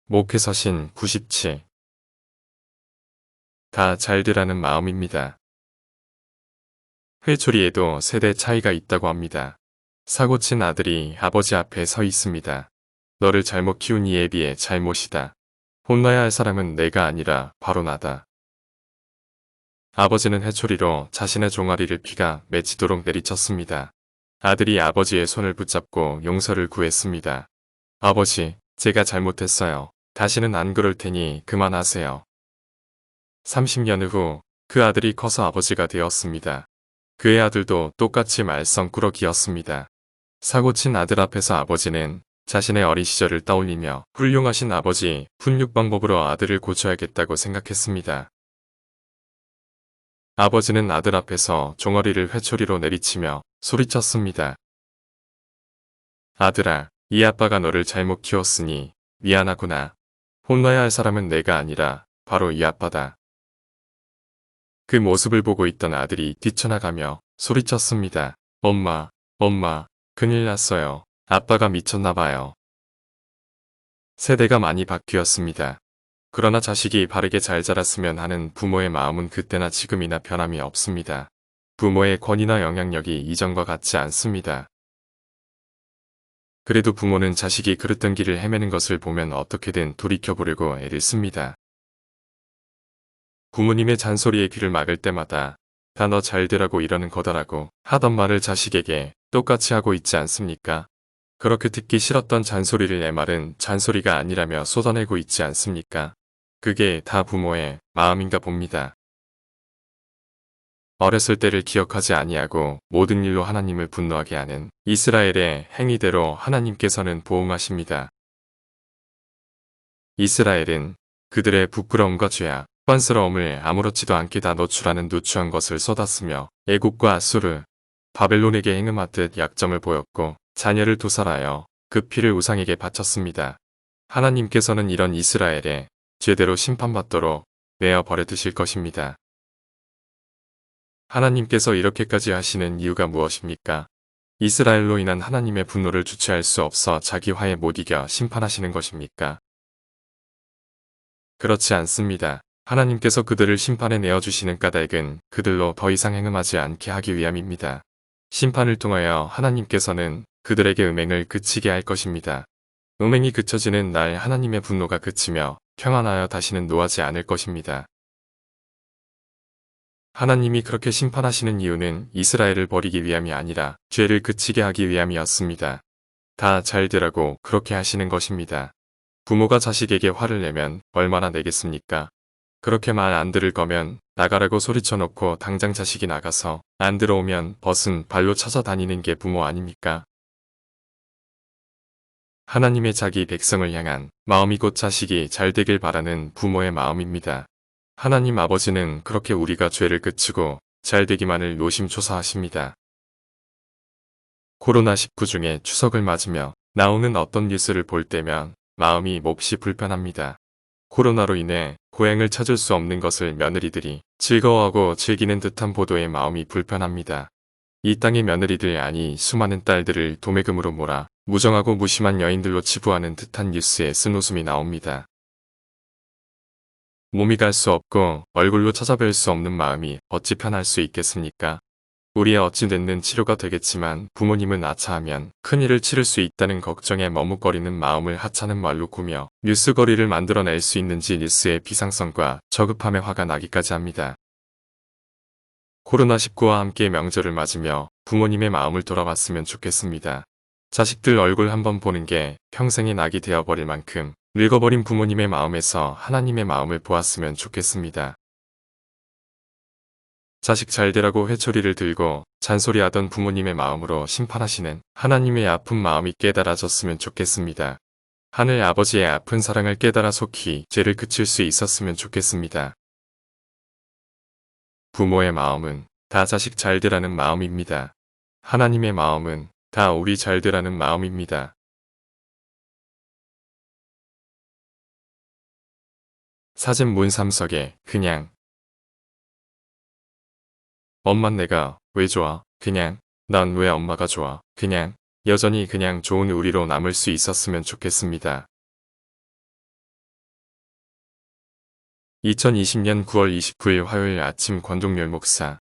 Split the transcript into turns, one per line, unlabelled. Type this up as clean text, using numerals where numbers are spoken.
목회서신 97. 다 잘되라는 마음입니다. 회초리에도 세대 차이가 있다고 합니다. 사고친 아들이 아버지 앞에 서 있습니다. 너를 잘못 키운 이에 비해 잘못이다. 혼나야 할 사람은 내가 아니라 바로 나다. 아버지는 회초리로 자신의 종아리를 피가 맺히도록 내리쳤습니다. 아들이 아버지의 손을 붙잡고 용서를 구했습니다. 아버지, 제가 잘못했어요. 다시는 안 그럴 테니 그만하세요. 30년 후 그 아들이 커서 아버지가 되었습니다. 그의 아들도 똑같이 말썽꾸러기였습니다. 사고친 아들 앞에서 아버지는 자신의 어린 시절을 떠올리며 훌륭하신 아버지 훈육 방법으로 아들을 고쳐야겠다고 생각했습니다. 아버지는 아들 앞에서 종아리를 회초리로 내리치며 소리쳤습니다. 아들아, 이 아빠가 너를 잘못 키웠으니 미안하구나. 혼나야 할 사람은 내가 아니라 바로 이 아빠다. 그 모습을 보고 있던 아들이 뛰쳐나가며 소리쳤습니다. 엄마, 엄마, 큰일 났어요. 아빠가 미쳤나봐요. 세대가 많이 바뀌었습니다. 그러나 자식이 바르게 잘 자랐으면 하는 부모의 마음은 그때나 지금이나 변함이 없습니다. 부모의 권위나 영향력이 이전과 같지 않습니다. 그래도 부모는 자식이 그릇된 길을 헤매는 것을 보면 어떻게든 돌이켜보려고 애를 씁니다. 부모님의 잔소리에 귀를 막을 때마다 다 너 잘되라고 이러는 거다라고 하던 말을 자식에게 똑같이 하고 있지 않습니까? 그렇게 듣기 싫었던 잔소리를 내 말은 잔소리가 아니라며 쏟아내고 있지 않습니까? 그게 다 부모의 마음인가 봅니다. 어렸을 때를 기억하지 아니하고 모든 일로 하나님을 분노하게 하는 이스라엘의 행위대로 하나님께서는 보응하십니다. 이스라엘은 그들의 부끄러움과 죄악, 빤스러움을 아무렇지도 않게 다 노출하는 누추한 것을 쏟았으며 애국과 아수르, 바벨론에게 행음하듯 약점을 보였고 자녀를 도살하여 그 피를 우상에게 바쳤습니다. 하나님께서는 이런 이스라엘의 제대로 심판받도록 내어 버려두실 것입니다. 하나님께서 이렇게까지 하시는 이유가 무엇입니까? 이스라엘로 인한 하나님의 분노를 주체할 수 없어 자기 화에 못 이겨 심판하시는 것입니까? 그렇지 않습니다. 하나님께서 그들을 심판에 내어주시는 까닭은 그들로 더 이상 행음하지 않게 하기 위함입니다. 심판을 통하여 하나님께서는 그들에게 음행을 그치게 할 것입니다. 음행이 그쳐지는 날 하나님의 분노가 그치며 평안하여 다시는 노하지 않을 것입니다. 하나님이 그렇게 심판하시는 이유는 이스라엘을 버리기 위함이 아니라 죄를 그치게 하기 위함이었습니다. 다 잘되라고 그렇게 하시는 것입니다. 부모가 자식에게 화를 내면 얼마나 내겠습니까? 그렇게 말 안 들을 거면 나가라고 소리쳐놓고 당장 자식이 나가서 안 들어오면 벗은 발로 찾아다니는 게 부모 아닙니까? 하나님의 자기 백성을 향한 마음이 곧 자식이 잘되길 바라는 부모의 마음입니다. 하나님 아버지는 그렇게 우리가 죄를 그치고 잘되기만을 노심초사하십니다. 코로나19 중에 추석을 맞으며 나오는 어떤 뉴스를 볼 때면 마음이 몹시 불편합니다. 코로나로 인해 고향을 찾을 수 없는 것을 며느리들이 즐거워하고 즐기는 듯한 보도에 마음이 불편합니다. 이 땅의 며느리들 아니 수많은 딸들을 도매금으로 몰아 무정하고 무심한 여인들로 치부하는 듯한 뉴스에 쓴웃음이 나옵니다. 몸이 갈 수 없고 얼굴로 찾아뵐 수 없는 마음이 어찌 편할 수 있겠습니까? 우리의 어찌됐는 치료가 되겠지만 부모님은 아차하면 큰일을 치를 수 있다는 걱정에 머뭇거리는 마음을 하찮은 말로 꾸며 뉴스거리를 만들어낼 수 있는지 뉴스의 비상성과 저급함에 화가 나기까지 합니다. 코로나19와 함께 명절을 맞으며 부모님의 마음을 돌아봤으면 좋겠습니다. 자식들 얼굴 한번 보는 게 평생의 낙이 되어버릴 만큼 늙어버린 부모님의 마음에서 하나님의 마음을 보았으면 좋겠습니다. 자식 잘되라고 회초리를 들고 잔소리하던 부모님의 마음으로 심판하시는 하나님의 아픈 마음이 깨달아졌으면 좋겠습니다. 하늘 아버지의 아픈 사랑을 깨달아 속히 죄를 그칠 수 있었으면 좋겠습니다. 부모의 마음은 다 자식 잘되라는 마음입니다. 하나님의 마음은 다 우리 잘되라는 마음입니다. 사진 문삼석에 그냥 엄만 내가 왜 좋아? 그냥 난 왜 엄마가 좋아? 그냥 여전히 그냥 좋은 우리로 남을 수 있었으면 좋겠습니다. 2020년 9월 29일 화요일 아침 권동열 목사